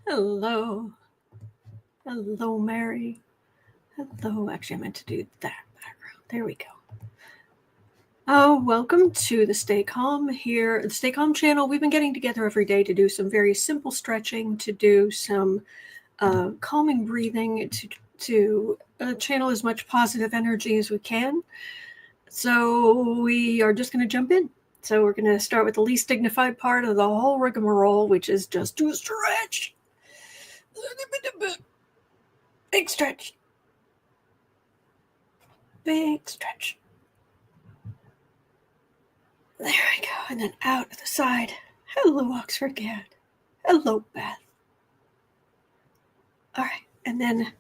Hello. Hello, Mary. Hello. Actually, I meant to do that background. There we go. Oh, welcome to the Stay Calm here, the Stay Calm channel. We've been getting together every day to do some very simple stretching, to do some calming breathing, to channel as much positive energy as we can. So we are just going to jump in. So we're going to start with the least dignified part of the whole rigmarole, which is just to stretch. Big stretch. Big stretch. There we go. And then out to the side. Hello, Oxford Gad. Hello, Beth. All right. And then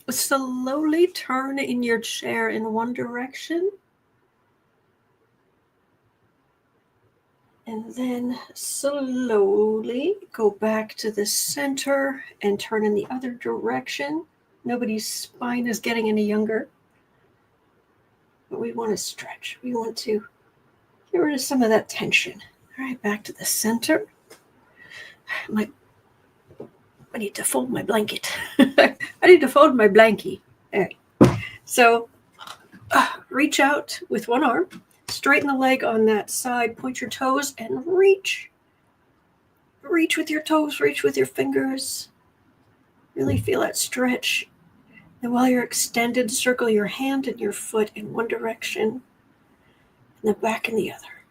slowly turn in your chair in one direction. And then slowly go back to the center and turn in the other direction. Nobody's spine is getting any younger. But we want to stretch. We want to get rid of some of that tension. All right, back to the center. I need to fold my blanket. I need to fold my blankie. All right. So reach out with one arm. Straighten the leg on that side. Point your toes and reach. Reach with your toes. Reach with your fingers. Really feel that stretch. And while you're extended, circle your hand and your foot in one direction and the back in the other.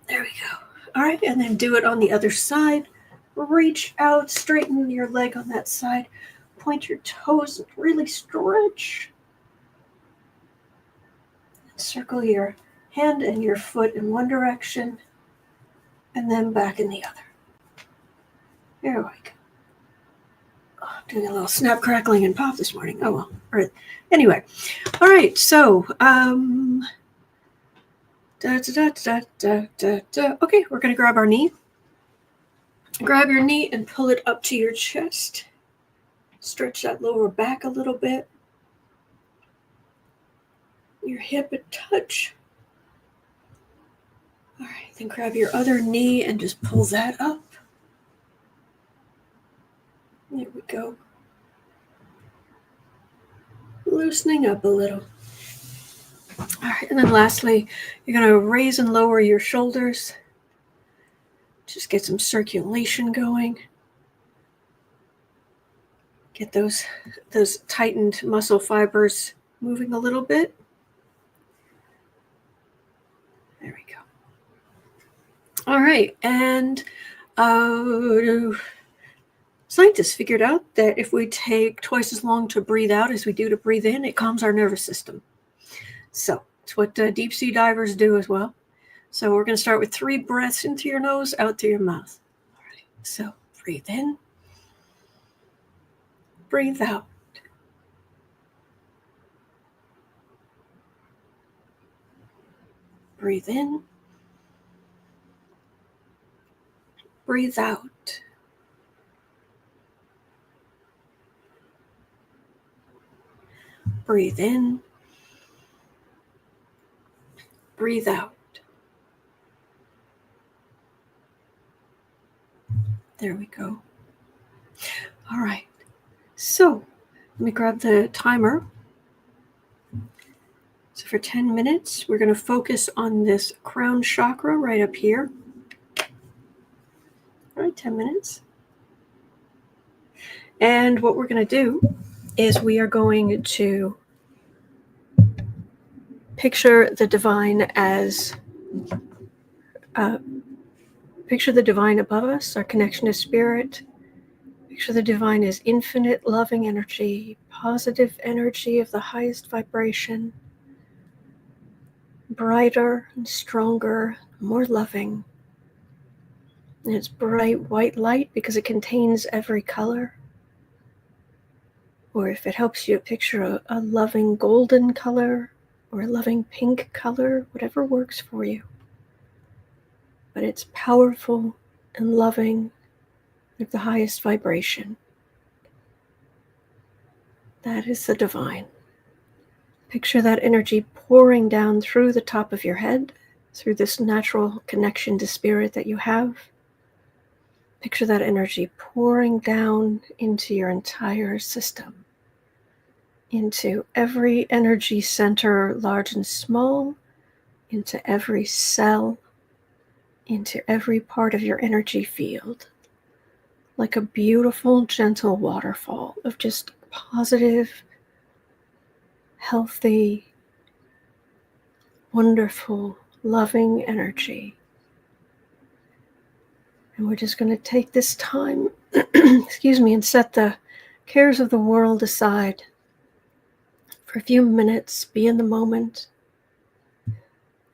There we go. All right, and then do it on the other side. Reach out, straighten your leg on that side. Point your toes and really stretch. Circle your hand and your foot in one direction and then back in the other. There we go. Oh, doing a little snap, crackling, and pop this morning. Oh, well. All right. Anyway. All right. So, okay, we're going to grab our knee. Grab your knee and pull it up to your chest. Stretch that lower back a little bit. Your hip and touch. All right, then grab your other knee and just pull that up. There we go. Loosening up a little. All right, and then lastly, you're going to raise and lower your shoulders. Just get some circulation going. Get those tightened muscle fibers moving a little bit. There we go. All right, and scientists figured out that if we take twice as long to breathe out as we do to breathe in, it calms our nervous system. So it's what deep sea divers do as well. So we're going to start with 3 breaths in through your nose, out through your mouth. All right, so breathe in. Breathe out. Breathe in. Breathe out. Breathe in. Breathe out. There we go. All right. So let me grab the timer. So for 10 minutes, we're going to focus on this crown chakra right up here. All right, 10 minutes. And what we're going to do is we are going to picture the divine as, picture the divine above us, our connection to spirit. Picture the divine as infinite loving energy, positive energy of the highest vibration, brighter and stronger, more loving. And it's bright white light because it contains every color. Or if it helps you picture a loving golden color or a loving pink color, whatever works for you. But it's powerful and loving of the highest vibration. That is the divine. Picture that energy pouring down through the top of your head, through this natural connection to spirit that you have, Picture that energy pouring down into your entire system, into every energy center, large and small, into every cell, into every part of your energy field, like a beautiful, gentle waterfall of just positive, healthy, wonderful, loving energy. And we're just going to take this time, excuse me, and set the cares of the world aside for a few minutes, be in the moment,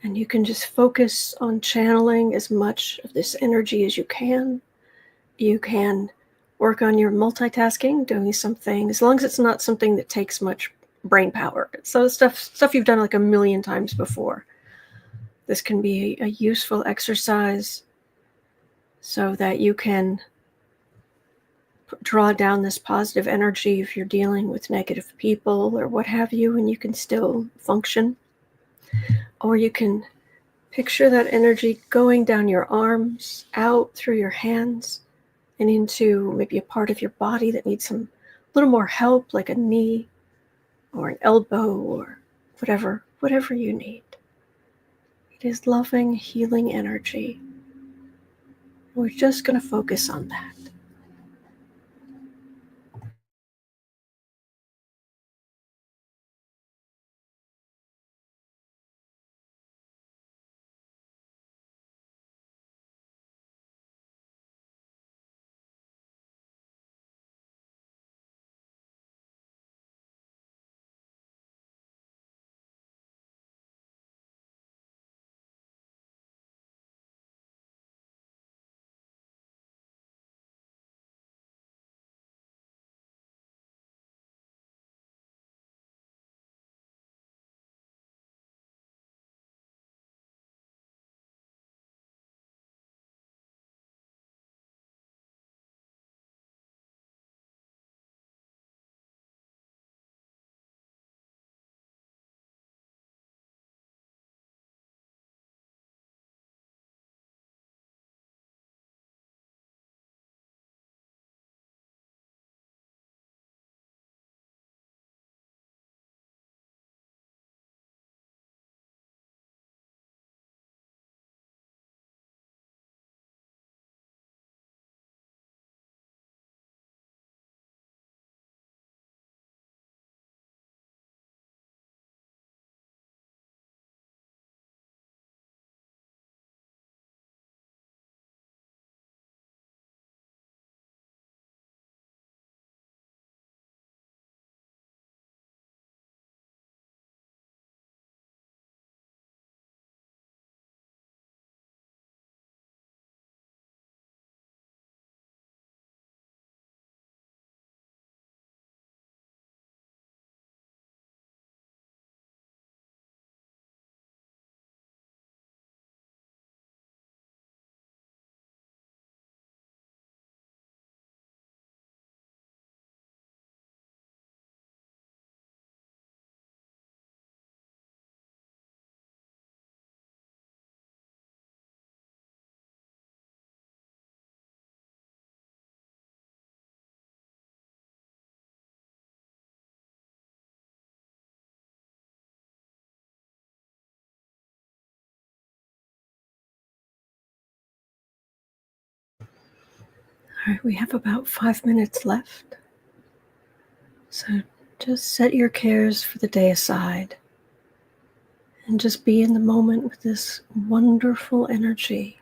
and you can just focus on channeling as much of this energy as you can. You can work on your multitasking, doing something, as long as it's not something that takes much brain power. So stuff you've done like a million times before. This can be a useful exercise so that you can draw down this positive energy if you're dealing with negative people or what have you, and you can still function. Or you can picture that energy going down your arms, out through your hands, and into maybe a part of your body that needs some little more help, like a knee or an elbow or whatever you need. It is loving, healing energy. We're just going to focus on that. All right, we have about 5 minutes left. So just set your cares for the day aside and just be in the moment with this wonderful energy.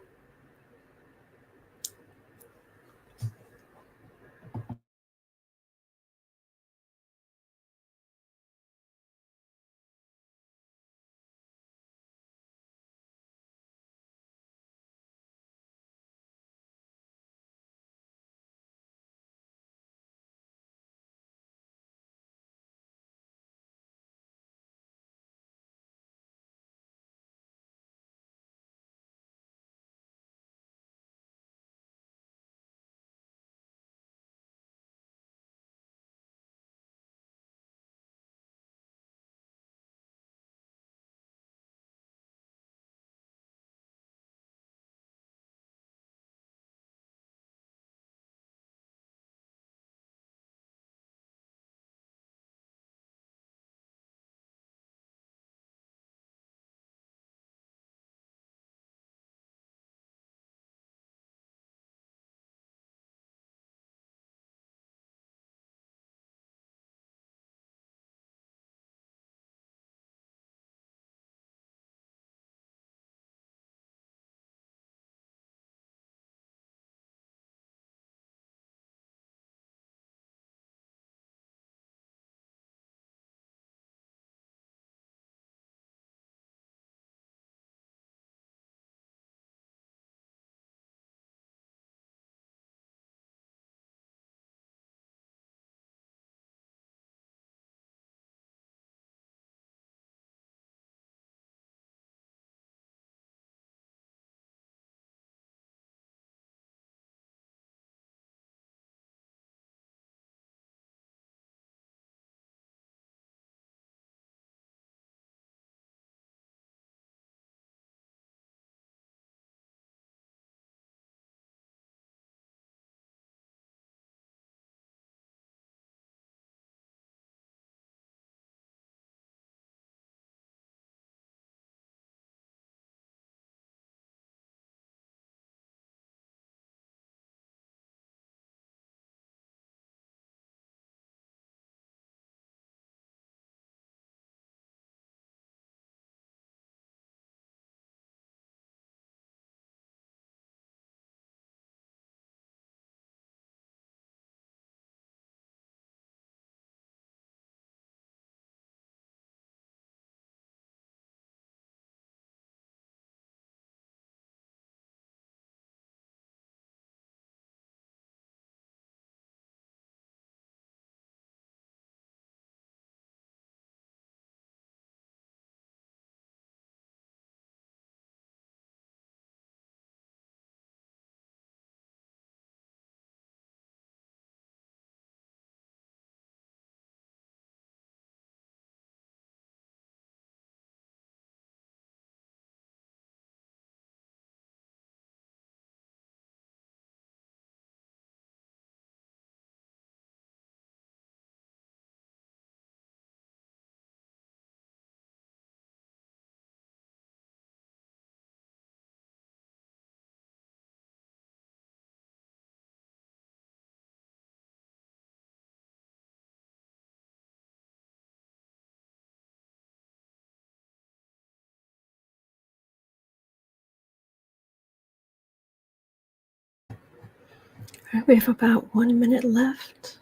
All right, we have about 1 minute left.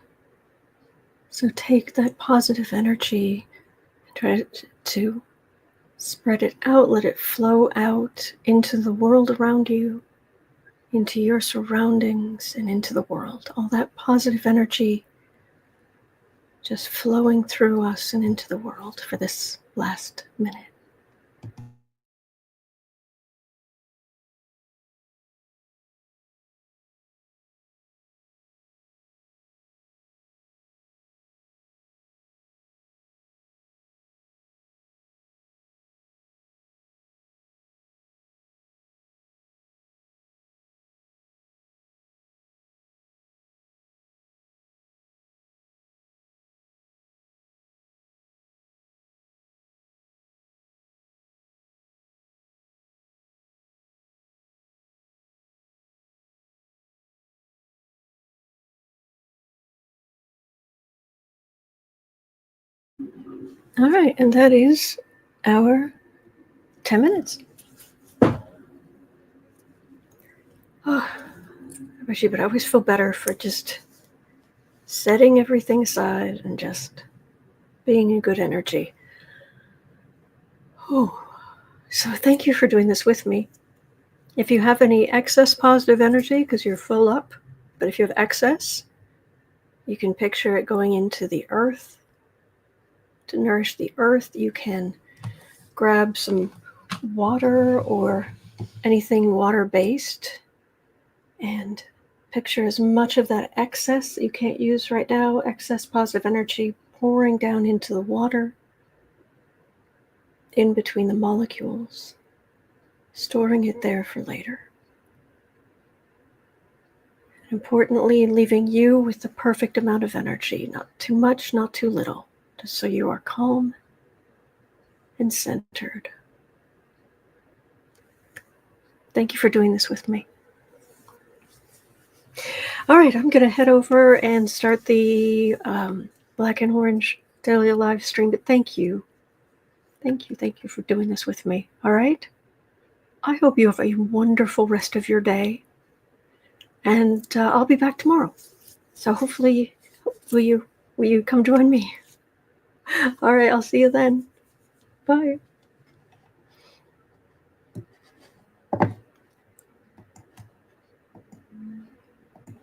So take that positive energy and try to spread it out, let it flow out into the world around you, into your surroundings, and into the world. All that positive energy just flowing through us and into the world for this last minute. All right, and that is our 10 minutes. Oh, but I always feel better for just setting everything aside and just being in good energy. Oh, so thank you for doing this with me. If you have any excess positive energy, because you're full up, but if you have excess, you can picture it going into the earth. To nourish the earth, you can grab some water or anything water-based and picture as much of that excess that you can't use right now, excess positive energy pouring down into the water, in between the molecules, storing it there for later. Importantly, leaving you with the perfect amount of energy, not too much, not too little, just so you are calm and centered. Thank you for doing this with me. All right, I'm going to head over and start the Black and Orange Daily live stream, but thank you. Thank you for doing this with me. All right? I hope you have a wonderful rest of your day, and I'll be back tomorrow. So hopefully, will you come join me? All right, I'll see you then. Bye.